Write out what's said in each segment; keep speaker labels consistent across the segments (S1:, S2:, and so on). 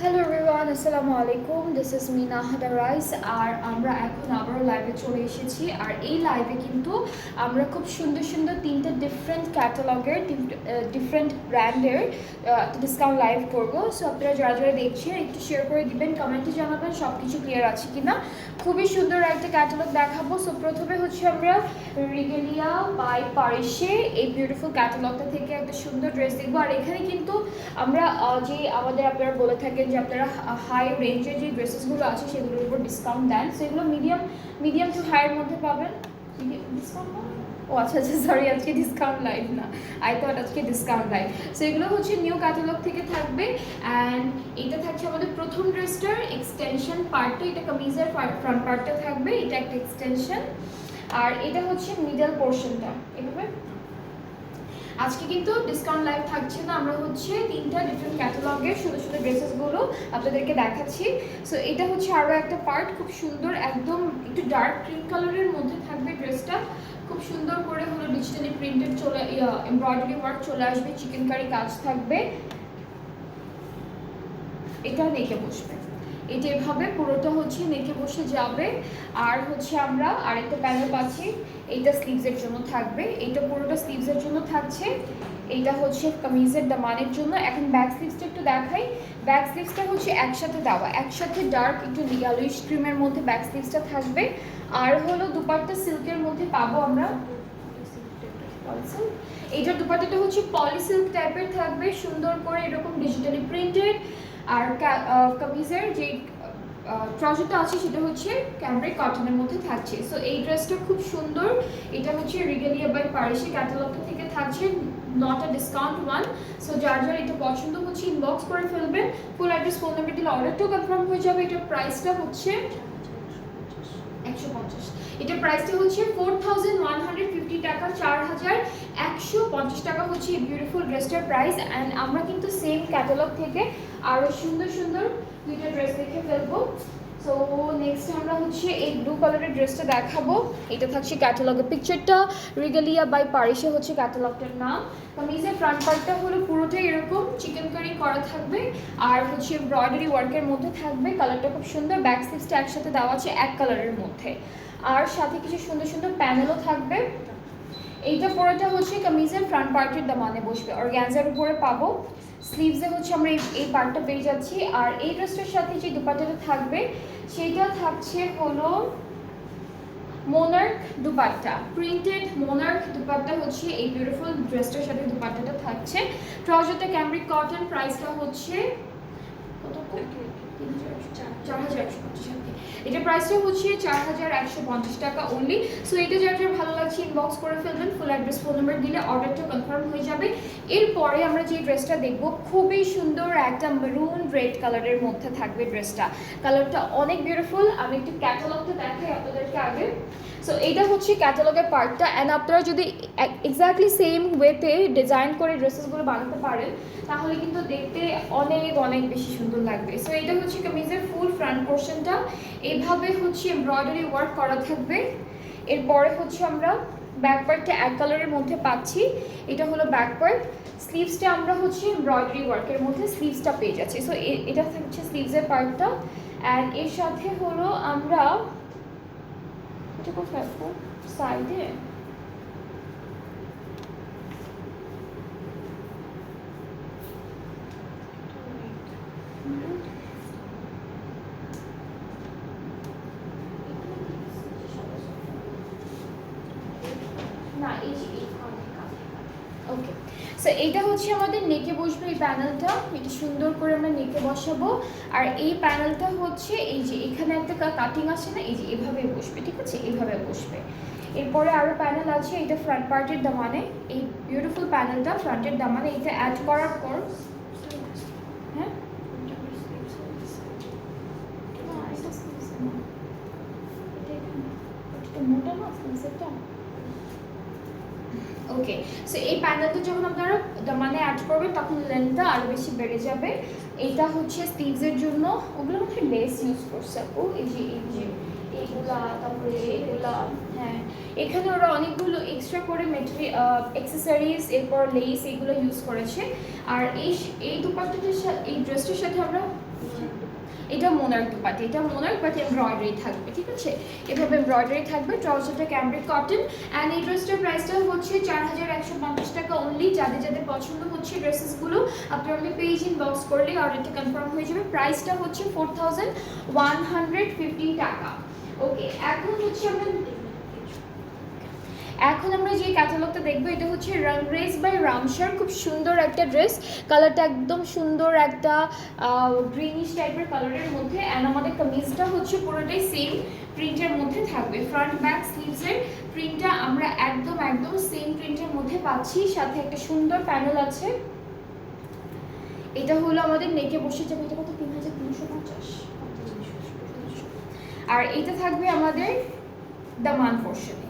S1: Hello everyone, আসসালামু আলাইকুম। This is Mina হাদারাইস। আর আমরা এখন আবারও লাইভে চলে এসেছি। আর এই লাইভে কিন্তু আমরা খুব সুন্দর সুন্দর তিনটে ডিফারেন্ট ক্যাটালগের ডিফারেন্ট ব্র্যান্ডের ডিসকাউন্ট লাইভ করবো। সো আপনারা যারা যারা দেখছেন একটু শেয়ার করে দিবেন, কমেন্টে জানাবেন সব কিছু ক্লিয়ার আছে কিনা। খুবই সুন্দর একটা ক্যাটালগ দেখাবো। সো প্রথমে হচ্ছে আমরা রিগেলিয়া বাই পারিসে এই বিউটিফুল ক্যাটালগটা থেকে একটা সুন্দর ড্রেস দেখবো। আর এখানে কিন্তু আমরা যে আমাদের আপনারা বলে থাকেন যে আপনারা হাই রেঞ্জের যে ড্রেসেসগুলো আছে সেগুলোর উপর ডিসকাউন্ট দেন, সেগুলো মিডিয়াম টু হাইয়ের মধ্যে পাবেন। ডিসকাউন্ট ও আচ্ছা আচ্ছা, সরি, আজকে ডিসকাউন্ট লাইভ না, আই থট আজকে ডিসকাউন্ট লাইভ। সো এগুলো হচ্ছে নিউ ক্যাটালগ থেকে থাকবে। অ্যান্ড এটা থাকছে আমাদের প্রথম ড্রেসটার এক্সটেনশন পার্টটা, এটা কামিজের ফ্রন্ট পার্টটা থাকবে, এটা একটা এক্সটেনশন। আর এটা হচ্ছে মিডল পোর্শনটা এভাবে। আজকে কিন্তু ডিসকাউন্ট লাইভ থাকছে না, আমরা হচ্ছে তিনটা ডিফারেন্ট ক্যাটালগের সুন্দর সুন্দর ড্রেসেসগুলো আপনাদেরকে দেখাচ্ছি। সো এটা হচ্ছে আরও একটা পার্ট, খুব সুন্দর, একদম একটু ডার্ক ক্রিম কালারের মধ্যে থাকবে ড্রেসটা। খুব সুন্দর করে হলো ডিজিটালি প্রিন্টেড চলে, এমব্রয়ডারি ওয়ার্ক চলে আসবে, চিকেন কারি কাজ থাকবে। এটা নেকে বসবে, এটা এভাবে পুরোটা হচ্ছে নেকে বসে যাবে। আর হচ্ছে আমরা আরেকটা প্যানেল পাচ্ছি, এইটা স্লিভসের জন্য থাকবে, এইটা পুরোটা স্লিভসের জন্য থাকছে। এইটা হচ্ছে কামিজের দামানের জন্য। এখন ব্যাক স্লিভসটা একটু দেখাই। ব্যাক স্লিভসটা হচ্ছে একসাথে দেওয়া, একসাথে ডার্ক একটু ইয়েলোইশ ক্রিমের মধ্যে ব্যাক স্লিভসটা থাকবে। আর হলো দুপাট্টা সিল্কের মধ্যে পাবো আমরা। এইটার দুপাট্টাটা হচ্ছে পলি সিল্ক টাইপের থাকবে, সুন্দর করে এরকম ডিজিটালি প্রিন্টেড। আর কামিজের যে ট্রাউজারটা আছে সেটা হচ্ছে ক্যামব্রিক কটনের মধ্যে থাকছে। সো এই ড্রেসটা খুব সুন্দর। এটা হচ্ছে রিগেলিয়া বাই পারিসে ক্যাটালগটা থেকে থাকছে, not a discount one. So যার যার এটা পছন্দ হচ্ছে ইনবক্স করে ফেলবেন, ফুল অ্যাড্রেস ফোন নাম্বার দিলে অর্ডারটাও কনফার্ম হয়ে যাবে। এটার প্রাইসটা হচ্ছে 150, এটার প্রাইসটা হচ্ছে 4150 টাকা, 4150 টাকা হচ্ছে এই বিউটিফুল ড্রেসটার প্রাইস। অ্যান্ড আমরা কিন্তু সেম ক্যাটালগ থেকে আরও সুন্দর সুন্দর দুইটা ড্রেস দেখে ফেলবো। সো নেক্সট আমরা হচ্ছে এই ব্লু কালারের ড্রেসটা দেখাবো। এটা থাকছে ক্যাটালগের পিকচারটা, রিগেলিয়া বাই পারিসে হচ্ছে ক্যাটালগটার নাম। কামিজের ফ্রন্ট পার্টটা হলো পুরোটাই এরকম চিকেন কারি করা থাকবে, আর হচ্ছে এমব্রয়ডারি ওয়ার্কের মধ্যে থাকবে। কালারটা খুব সুন্দর, ব্যাক স্লিভসটা একসাথে দেওয়া আছে এক কালারের মধ্যে, আর সাথে কিছু সুন্দর সুন্দর প্যানেলও থাকবে। এইটা পুরোটা হচ্ছে কামিজের ফ্রন্ট পার্টের দামানে বসবে, অর্গানজার উপরে পাবো। স্লিভসে হচ্ছে আমরা এই পার্টটা পেয়ে যাচ্ছি। আর এই ড্রেসটার সাথে যে দুপাট্টাটা থাকবে সেইটা থাকছে হলো Monarch dupatta, printed Monarch dupatta হচ্ছে এই বিউটিফুল ড্রেসটার সাথে দুপাট্টাটা থাকছে। ট্রাউজারটা ক্যামব্রিক কটন, প্রাইসটা হচ্ছে কত? 4150। এটা প্রাইসটা হচ্ছে 4150 টাকা অনলি। সো এটা যার যার ভালো লাগছে ইনবক্স করে ফেলবেন, ফুল অ্যাড্রেস ফোন নাম্বার দিলে অর্ডারটা কনফার্ম হয়ে যাবে। এরপরে আমরা যে ড্রেসটা দেখব, খুবই সুন্দর একটা মেরুন রেড কালারের মধ্যে থাকবে ড্রেসটা। কালারটা অনেক বিউটিফুল। আমি একটু ক্যাটালগটা দেখাই আপনাদেরকে আগে। সো এইটা হচ্ছে ক্যাটালগের পার্টটা। অ্যান্ড আপনারা যদি এক্স্যাক্টলি সেম ওয়েতে ডিজাইন করে ড্রেসেসগুলো বানাতে পারেন তাহলে কিন্তু দেখতে অনেক অনেক বেশি সুন্দর লাগবে। সো এটা হচ্ছে কামিজের ফুল ফ্রন্ট পোর্শনটা, এইভাবে হচ্ছে এমব্রয়ডারি ওয়ার্ক করা থাকবে। এরপরে হচ্ছে আমরা ব্যাক পার্টটা এক কালারের মধ্যে পাচ্ছি, এটা হলো ব্যাক পার্ট। স্লিভসটা আমরা হচ্ছে এমব্রয়ডারি ওয়ার্কের মধ্যে স্লিভসটা পেয়ে যাচ্ছি। সো এটা হচ্ছে স্লিভসের পার্টটা। অ্যান্ড এর সাথে হলো আমরা এটা কোথায় সাইডে না, ওকে। সো এইটা হচ্ছে আমাদের নেকে বসবে এই প্যানেলটা, এটা সুন্দর করে আমরা নেকে বসাবো। আর এই প্যানেলটা হচ্ছে এই যে এখানে একটা কাটিং আছে না, এই যে এভাবে বসবে, ঠিক আছে, এভাবে বসবে। এরপরে আরও প্যানেল আছে, এটা ফ্রন্ট পার্টের দামানে, এই বিউটিফুল প্যানেলটা ফ্রন্টের দামানে এটা অ্যাড করার পর, হ্যাঁ মোটা না স্লিভসেরটা। ওকে। সো এই প্যানেলটা যখন আপনারা মানে অ্যাড করবেন তখন লেন্থটা আরও বেশি বেড়ে যাবে। এটা হচ্ছে স্লিভসের জন্য, ওগুলো মধ্যে লেস ইউজ করছে আপু, এই যে এইগুলা, তারপরে এগুলা, হ্যাঁ এখানে ওরা অনেকগুলো এক্সট্রা করে অ্যাক্সেসরিজ, এরপর লেস এগুলো ইউজ করেছে। আর এই দুপাট্টাটার সাথে, এই ড্রেসটার সাথে আমরা এটা মোনার্ক দুপাট্টা, এটা মোনার্ক বাট এমব্রয়ডারি থাকবে, ঠিক আছে, এভাবে এমব্রয়ডারি থাকবে। ট্রাউজারটা ক্যামব্রিক কটন অ্যান্ড এই ড্রেসটার প্রাইসটা হচ্ছে 4150 টাকা অনলি। যাদের যাদের পছন্দ হচ্ছে ড্রেসেসগুলো আপনারা আমাদের পেজ ইনবক্স করলে অর্ডারটা কনফার্ম হয়ে যাবে। প্রাইসটা হচ্ছে 4150 টাকা। ওকে, এখন আমরা যে ক্যাটালগটা দেখবো এটা হচ্ছে রানরেজ বাই রামসার। খুব সুন্দর একটা ড্রেস, কালারটা একদম সুন্দর একটা গ্রিনিশ টাইপের কালারের মধ্যে। অ্যান্ড আমাদের কামিজটা হচ্ছে পুরোটাই সেম প্রিন্টের মধ্যে থাকবে। ফ্রন্ট ব্যাক স্লিভসের প্রিন্টটা আমরা একদম সেম প্রিন্টের মধ্যে পাচ্ছি, সাথে একটা সুন্দর প্যানেল আছে। এটা হলো আমাদের নেকে বসে যাবে, এটা কত 3350। আর এটা থাকবে আমাদের দামান পোর্শনে,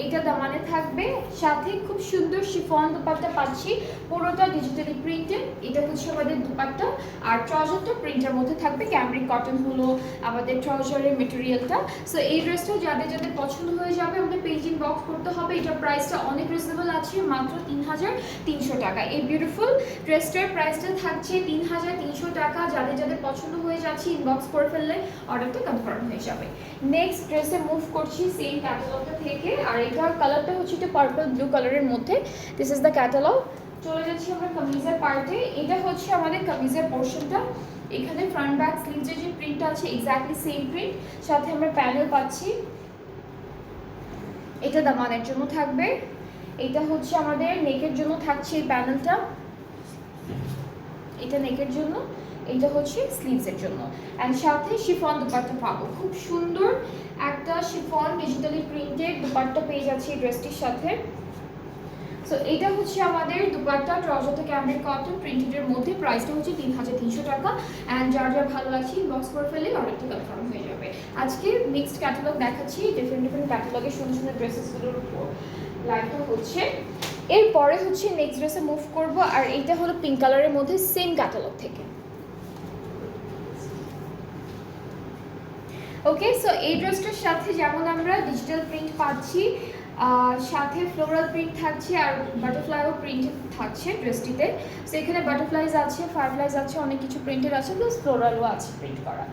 S1: এইটা দামানে থাকবে, সাথে খুব সুন্দর শিফন দুপাট্টা পাচ্ছি, পুরোটা ডিজিটালি প্রিন্টেড। এটা হচ্ছে আমাদের দুপাট্টা, আর ট্রাউজারটা প্রিন্টের মধ্যে থাকবে। ক্যামব্রিক কটন হলো আমাদের ট্রাউজারের মেটেরিয়ালটা। সো এই ড্রেসটা যাদের যাদের পছন্দ হয়ে যাবে আমাদের পেজ ইনবক্স করতে হবে। এটার প্রাইসটা অনেক রিজনেবল আছে, মাত্র 3300 টাকা। এই বিউটিফুল ড্রেসটার প্রাইসটা থাকছে 3300 টাকা। যাদের যাদের পছন্দ হয়ে যাচ্ছে ইনবক্স করে ফেললে অর্ডারটা কনফার্ম হয়ে যাবে। নেক্সট ড্রেসে মুভ করছি সেম ক্যাটালগটা থেকে, আর এটার কালারটা হচ্ছে একটু পার্পল ব্লু কালারের মধ্যে। This is the catalogue. চলে যাচ্ছি আমরা কামিজের পার্টে। এটা হচ্ছে আমাদের কামিজের পোর্শনটা। এখানে ফ্রন্ট ব্যাক স্লিভসের যে প্রিন্টটা আছে এক্স্যাক্টলি সেম প্রিন্ট, সাথে আমরা প্যানেল পাচ্ছি। এটা দামানের জন্য থাকবে। এটা হচ্ছে আমাদের নেকের জন্য থাকছে এই প্যানেলটা, এটা নেকের জন্য, এটা হচ্ছে স্লিভসের জন্য। অ্যান্ড সাথে শিফন দুপাট্টা পাবো, খুব সুন্দর একটা শিফন ডিজিটালি প্রিন্টেড দুপাট্টা পেয়ে যাচ্ছে এই ড্রেসটির সাথে। সো এটা হচ্ছে আমাদের দুপাট্টা, ট্রাউজারটা ক্যামব্রিক কটন প্রিন্টেডের মধ্যে। প্রাইসটা হচ্ছে 3300 টাকা। অ্যান্ড যার যার ভালো লাগছে ইনবক্স করে ফেলে অর্ডারটা কনফার্ম হয়ে যাবে। আজকে মিক্সড ক্যাটালগ দেখাচ্ছি, ডিফারেন্ট ক্যাটালগের সুন্দর সুন্দর ড্রেসেসগুলোর উপর লাইভটা হচ্ছে। এরপরে হচ্ছে নেক্সট ড্রেসে মুভ করব, আর এইটা হলো পিঙ্ক কালারের মধ্যে সেম ক্যাটালগ থেকে। ওকে, সো এই ড্রেসটার সাথে যেমন আমরা ডিজিটাল প্রিন্ট পাচ্ছি, সাথে ফ্লোরাল প্রিন্ট থাকছে, আর বাটারফ্লাইও প্রিন্ট থাকছে ড্রেসটিতে। সো এখানে বাটারফ্লাইজ আছে, ফায়ারফ্লাইজ আছে, অনেক কিছু প্রিন্টেড আছে, প্লাস ফ্লোরালও আছে প্রিন্ট করা।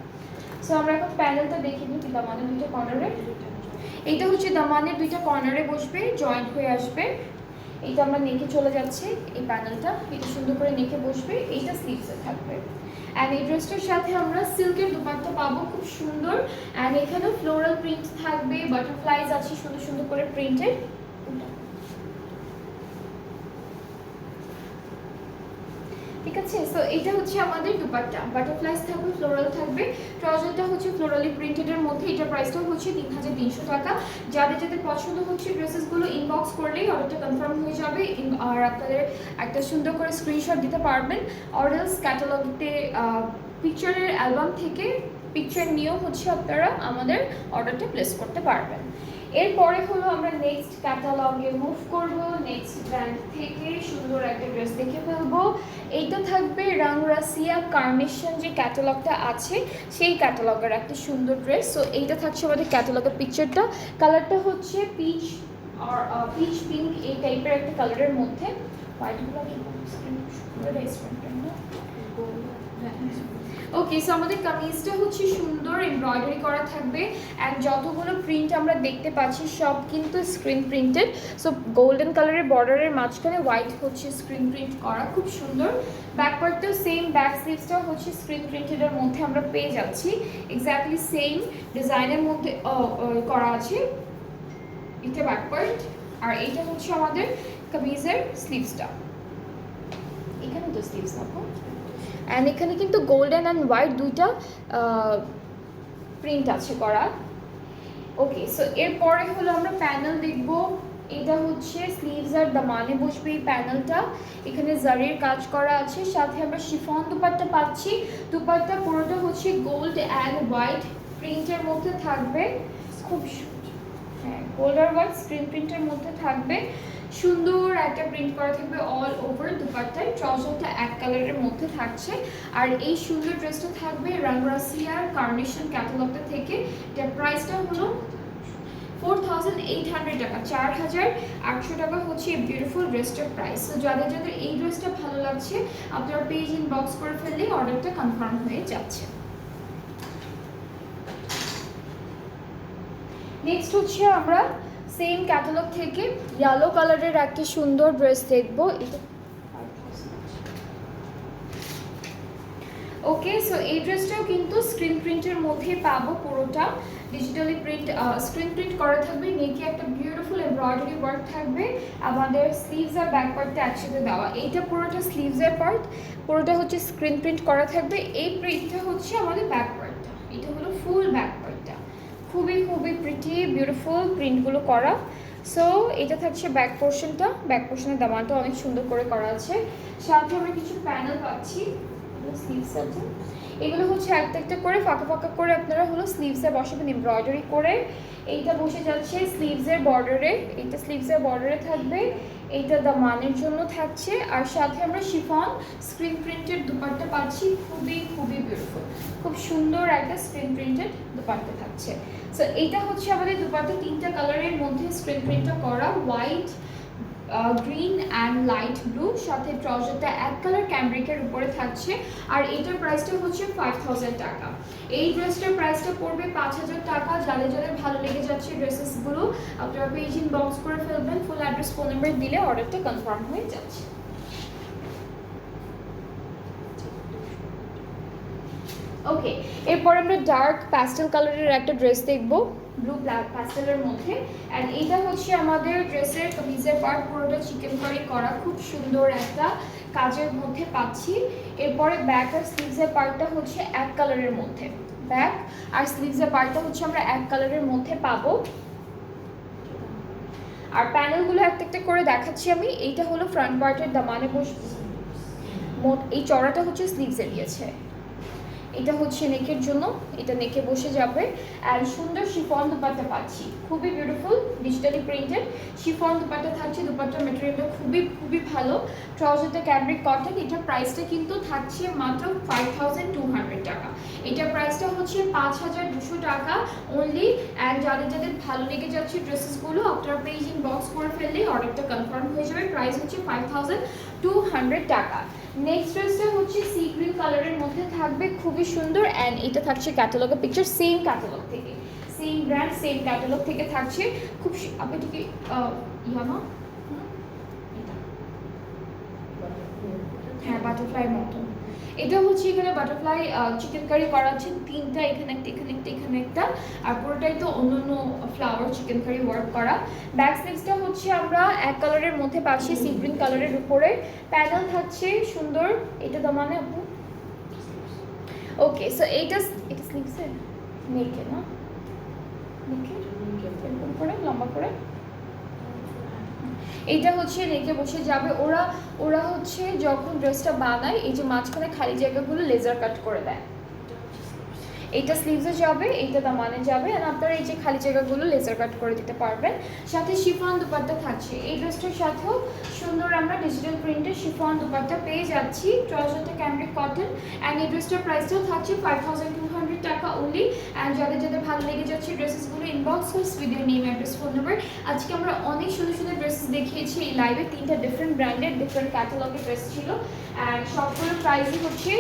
S1: সো আমরা এখন প্যানেলটা দেখে নিই দামানের দুইটা কর্নারে। এইটা হচ্ছে দামানের দুইটা কর্নারে বসবে, জয়েন্ট হয়ে আসবে। এইটা আমরা নেকে চলে যাচ্ছে, এই প্যানেলটা এটা সুন্দর করে নেকে বসবে, এইটা স্লিভসে থাকবে। অ্যান্ড এই ড্রেসটার সাথে আমরা সিল্কের দুপাট্টা পাবো, খুব সুন্দর। অ্যান্ড এখানেও ফ্লোরাল প্রিন্ট থাকবে, বাটারফ্লাইজ আছে সুন্দর সুন্দর করে প্রিন্টেড। ঠিক আছে, সো এটা হচ্ছে আমাদের দুপাট্টা, বাটারফ্লাইজ থাকবে, ফ্লোরাল থাকবে। ট্রাউজারটা হচ্ছে ফ্লোরালি প্রিন্টেডের মধ্যে। এটার প্রাইসটাও হচ্ছে 3300 টাকা। যাদের যাদের পছন্দ হচ্ছে ড্রেসেসগুলো ইনবক্স করলেই অর্ডারটা কনফার্ম হয়ে যাবে। আর আপনাদের একটা সুন্দর করে স্ক্রিনশট দিতে পারবেন, অর্ডার্স ক্যাটালগতে পিকচারের অ্যালবাম থেকে পিকচার নিয়েও হচ্ছে আপনারা আমাদের অর্ডারটা প্লেস করতে পারবেন। এরপরে হলো আমরা নেক্সট ক্যাটালগে মুভ করব। নেক্সট ব্র্যান্ড থেকে সুন্দর একটা ড্রেস দেখে ফেলবো। এইটা থাকবে রাংরাসিয়া কার্নেশন যে ক্যাটালগটা আছে সেই ক্যাটালগের একটা সুন্দর ড্রেস। সো এইটা থাকছে আমাদের ক্যাটালগের পিকচারটা। কালারটা হচ্ছে পিচ আর পিচ পিঙ্ক এই টাইপের একটা কালারের মধ্যে। ওকে, সো আমাদের কামিজটা হচ্ছে সুন্দর এমব্রয়ডারি করা থাকবে। অ্যান্ড যতগুলো প্রিন্ট আমরা দেখতে পাচ্ছি সব কিন্তু স্ক্রিন প্রিন্টেড। সো গোল্ডেন কালারের বর্ডারের মাঝখানে হোয়াইট হচ্ছে স্ক্রিন প্রিন্ট করা, খুব সুন্দর। ব্যাকপার্টটাও সেম, ব্যাক স্লিভসটাও হচ্ছে স্ক্রিন প্রিন্টেডের মধ্যে আমরা পেয়ে যাচ্ছি, এক্স্যাক্টলি সেম ডিজাইনের মধ্যে করা আছে। এটা ব্যাকপার্ট, আর এইটা হচ্ছে আমাদের কামিজের স্লিভসটা। এখানে তো স্লিভস থাকো, অ্যান্ড এখানে কিন্তু গোল্ডেন অ্যান্ড হোয়াইট দুইটা প্রিন্ট আছে করা। ওকে, সো এরপরে হলো আমরা প্যানেল দেখব। এটা হচ্ছে স্লিভস আর দামানে বসবে এই প্যানেলটা। এখানে জারির কাজ করা আছে, সাথে আমরা শিফন দুপাট্টা পাচ্ছি। দুপাট্টা পুরোটা হচ্ছে গোল্ড অ্যান্ড হোয়াইট প্রিন্টের মধ্যে থাকবে, খুব হ্যাঁ গোল্ড আর হোয়াইট স্ক্রিন প্রিন্টের মধ্যে থাকবে। সুন্দর একটা প্রিন্ট করা থাকবে অল ওভার দুপাট্টায়। ট্রাউজারটা এক কালারের মধ্যে থাকছে। আর এই সুন্দর ড্রেসটা থাকবে রাংরাসিয়ার কার্নেশন ক্যাটালগটা থেকে। এটার প্রাইসটা হলো 4800 টাকা, 4800 টাকা হচ্ছে এই বিউটিফুল ড্রেসটার প্রাইস। তো যাদের যাদের এই ড্রেসটা ভালো লাগছে আপনারা পেজ ইনবক্স করে ফেললেই অর্ডারটা কনফার্ম হয়ে যাচ্ছে। নেক্সট হচ্ছে আমরা সেম ক্যাটালগ থেকে ইয়েলো কালারের একটা সুন্দর ড্রেস দেখবো। ওকে, সো এই ড্রেসটাও কিন্তু স্ক্রিন প্রিন্টের মধ্যে পাবো, পুরোটা ডিজিটালি প্রিন্ট, স্ক্রিন প্রিন্ট করা থাকবে, নেকে একটা বিউটিফুল এমব্রয়ডারি ওয়ার্ক থাকবে, আমাদের স্লিভস আর ব্যাক পার্টটা একসাথে দেওয়া। এইটা পুরোটা স্লিভসের পার্ট, পুরোটা হচ্ছে স্ক্রিন প্রিন্ট করা থাকবে। এই প্রিন্টটা হচ্ছে আমাদের ব্যাক পার্টটা, এটা হলো ফুল ব্যাক পার্টটা, খুবই খুবই প্রিটি বিউটিফুল প্রিন্টগুলো করা। সো এটা থাকছে ব্যাক পোর্শনটা, ব্যাক পোর্শনের দামানটা অনেক সুন্দর করে করা আছে, সাথে আমরা কিছু প্যানেল পাচ্ছি স্লিভস আছে। এগুলো হচ্ছে একটা একটা করে ফাঁকা ফাঁকা করে আপনারা হলো স্লিভসে বসাবেন এমব্রয়ডারি করে। এইটা বসে যাচ্ছে স্লিভসের বর্ডারে, এইটা স্লিভসের বর্ডারে থাকবে, এইটা দামানের জন্য থাকছে, আর সাথে আমরা শিফন স্ক্রিন প্রিন্টেড দুপাট্টা পাচ্ছি, খুবই খুবই বিউটিফুল, খুব সুন্দর একটা স্ক্রিন প্রিন্টেড দুপাট্টা থাকছে। সো এইটা হচ্ছে আমাদের দুপাট্টা, তিনটা কালারের মধ্যে স্ক্রিন প্রিন্টটা করা, white, green and light blue, সাথে ট্রাউজারটা এক কালার ক্যামব্রিকের উপরে থাকছে, আর এটার প্রাইসটা হচ্ছে 5000 টাকা। এই ড্রেসটার প্রাইসটা পড়বে 5000 টাকা। যাদের যাদের ভালো লেগে যাচ্ছে ড্রেসেসগুলো আপনারা পেজ ইনবক্স করে ফেলবেন, ফুল অ্যাড্রেস ফোন নাম্বার দিলে অর্ডারটা কনফার্ম হয়ে যাচ্ছে। ওকে, এরপর আমরা ডার্ক প্যাস্টেল কালারের একটা ড্রেস দেখবো, ব্লু ব্ল্যাক প্যাস্টেলের মধ্যে। অ্যান্ড এটা হচ্ছে আমাদের ড্রেসের কামিজের পার্ট, পুরোটা চিকেন কারি করা, খুব সুন্দর একটা কাজের মধ্যে পাচ্ছি। এরপরে ব্যাক আর স্লিভসের পার্টটা হচ্ছে এক কালারের মধ্যে, ব্যাক আর স্লিভসের পার্টটা হচ্ছে আমরা এক কালারের মধ্যে পাবো। আর প্যানেলগুলো একটা একটা করে দেখাচ্ছি আমি। এইটা হলো ফ্রন্ট পার্টের দামানে বসে, এই চড়াটা হচ্ছে স্লিভসে দিয়েছে, এটা হচ্ছে নেকের জন্য, এটা নেকে বসে যাবে। অ্যান্ড সুন্দর শিফন দুপাট্টা পাচ্ছি, খুবই beautiful digitally printed chiffon dupatta থাকছে। দুপাট্টার মেটেরিয়ালটা খুবই খুবই ভালো, ট্রাউজারটা ক্যামব্রিক কটন। এটার প্রাইসটা কিন্তু থাকছে মাত্র 5200 টাকা। এটার প্রাইসটা হচ্ছে 5200 টাকা অনলি। অ্যান্ড যাদের যাদের ভালো লেগে যাচ্ছে ড্রেসেসগুলো আপনারা পেজ ইনবক্স করে ফেললেই অর্ডারটা কনফার্ম হয়ে যাবে। প্রাইস হচ্ছে 5200 টাকা। নেক্সট ড্রেসটা হচ্ছে সি গ্রিন কালারের মধ্যে থাকবে, খুবই সুন্দর। অ্যান্ড এটা থাকছে ক্যাটালগের পিকচার, সেম ক্যাটালগ থেকে, সেম ব্র্যান্ড সেম ক্যাটালগ থেকে থাকছে। খুব আপনি ঠিক ইয়ামা, হ্যাঁ বাটারফ্লাই মতো। এটা হচ্ছে এখানে বাটারফ্লাই চিকেন কারি করা আছে, তিনটা, এখানে একটা এখানে একটা এখানে একটা, আর পুরোটাই তো অন্য অন্য ফ্লাওয়ার চিকেন কারি ওয়ার্ক করা। ব্যাক স্লিভসটা হচ্ছে আমরা এক কালারের মধ্যে পাচ্ছি, সি গ্রিন কালারের উপরে প্যানেল থাকছে সুন্দর। এটা দামানে আপু, ওকে। সো এটা স্লিভসে নেকে না, নেকে এরকম করে লম্বা করে, এইটা হচ্ছে নেকে বসে যাবে। ওরা হচ্ছে যখন ড্রেসটা বানায় এই যে মাঝখানে খালি জায়গাগুলো লেজার কাট করে দেয়, এইটা স্লিভসে যাবে, এইটা দামানে যাবে, আর আপনারা এই যে খালি জায়গাগুলো লেজার কাট করে দিতে পারবেন। সাথে শিফন দুপাট্টা থাকছে, এই ড্রেসটার সাথেও সুন্দর আমরা ডিজিটাল প্রিন্টের শিফন দুপাট্টা পেয়ে যাচ্ছি, ট্রাউজারটা ক্যামব্রিক কটন। অ্যান্ড এই ড্রেসটার প্রাইসটাও থাকছে 5200 টাকা অনলি। অ্যান্ড যাদের যাদের ভালো লেগে যাচ্ছে ড্রেসেসগুলো ইনবক্স করস with your name address phone number. আজকে আমরা অনেক সুন্দর সুন্দর ড্রেসেস দেখিয়েছি এই লাইভে, তিনটা ডিফারেন্ট ব্র্যান্ডের ডিফারেন্ট ক্যাটালগের ড্রেস ছিল। অ্যান্ড সবগুলোর প্রাইসই হচ্ছে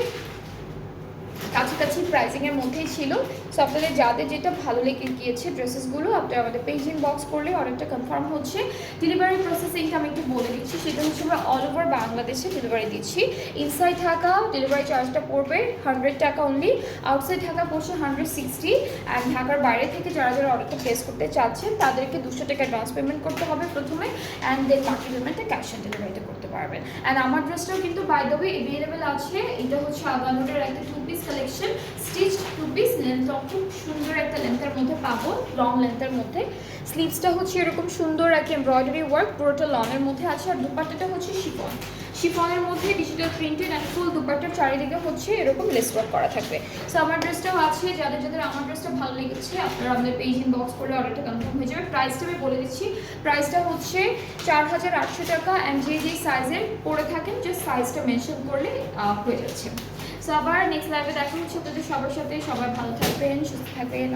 S1: কাছাকাছি প্রাইসিংয়ের মধ্যেই ছিল। সো আপনাদের যাদের যেটা ভালো লেগে গিয়েছে ড্রেসেসগুলো আপনারা আমাদের পেজ ইনবক্স করলে অর্ডারটা কনফার্ম হচ্ছে। ডেলিভারি প্রসেসিংটা আমি একটু বলে দিচ্ছি, সেটা হচ্ছে আমরা অল ওভার বাংলাদেশে ডেলিভারি দিচ্ছি। ইনসাইড ঢাকা ডেলিভারি চার্জটা পড়বে 100 টাকা অনলি, আউটসাইড ঢাকা পড়ছে 160। অ্যান্ড ঢাকার বাইরে থেকে যারা যারা অর্ডারটা প্লেস করতে চাচ্ছেন তাদেরকে 200 টাকা অ্যাডভান্স পেমেন্ট করতে হবে প্রথমে, অ্যান্ড দেন বাকি পেমেন্টটা ক্যাশ অন ডেলিভারিতে করতে পারবেন। অ্যান্ড আমার ড্রেসটাও কিন্তু বাই দ্য ওয়ে অ্যাভেলেবেল আছে। এটা হচ্ছে আগানোটের একটা 2 পিস কালেকশন, স্টিচ 2 পিস, লেন্থটা খুব সুন্দর একটা লেন্থের মধ্যে পাবো, লং লেন্থের মধ্যে। স্লিভসটা হচ্ছে এরকম সুন্দর একটা এমব্রয়ডারি ওয়ার্ক, পুরোটা লংয়ের মধ্যে আছে। আর দুপাট্টাটা হচ্ছে শিফন, শিফনের মধ্যে ডিজিটাল প্রিন্টেড অ্যান্ড ফুল দুপাট্টার চারিদিকে হচ্ছে এরকম লেস ওয়ার্ক করা থাকবে। সো আমার ড্রেসটাও আছে, যাদের যাদের আমার ড্রেসটা ভালো লেগেছে আপনারা আমাদের পেজ ইনবক্স করলে অর্ডারটা কনফার্ম হয়ে যাবে। প্রাইসটা আমি বলে দিচ্ছি, প্রাইসটা হচ্ছে 4800 টাকা। অ্যান্ড যেই সাইজের পরে থাকেন জাস্ট সাইজটা মেনশন করলে হয়ে যাচ্ছে। সো আবার নেক্সট লাইভে দেখা হচ্ছে আপনাদের সবার সাথে। সবাই ভালো থাকবেন, সুস্থ থাকবেন।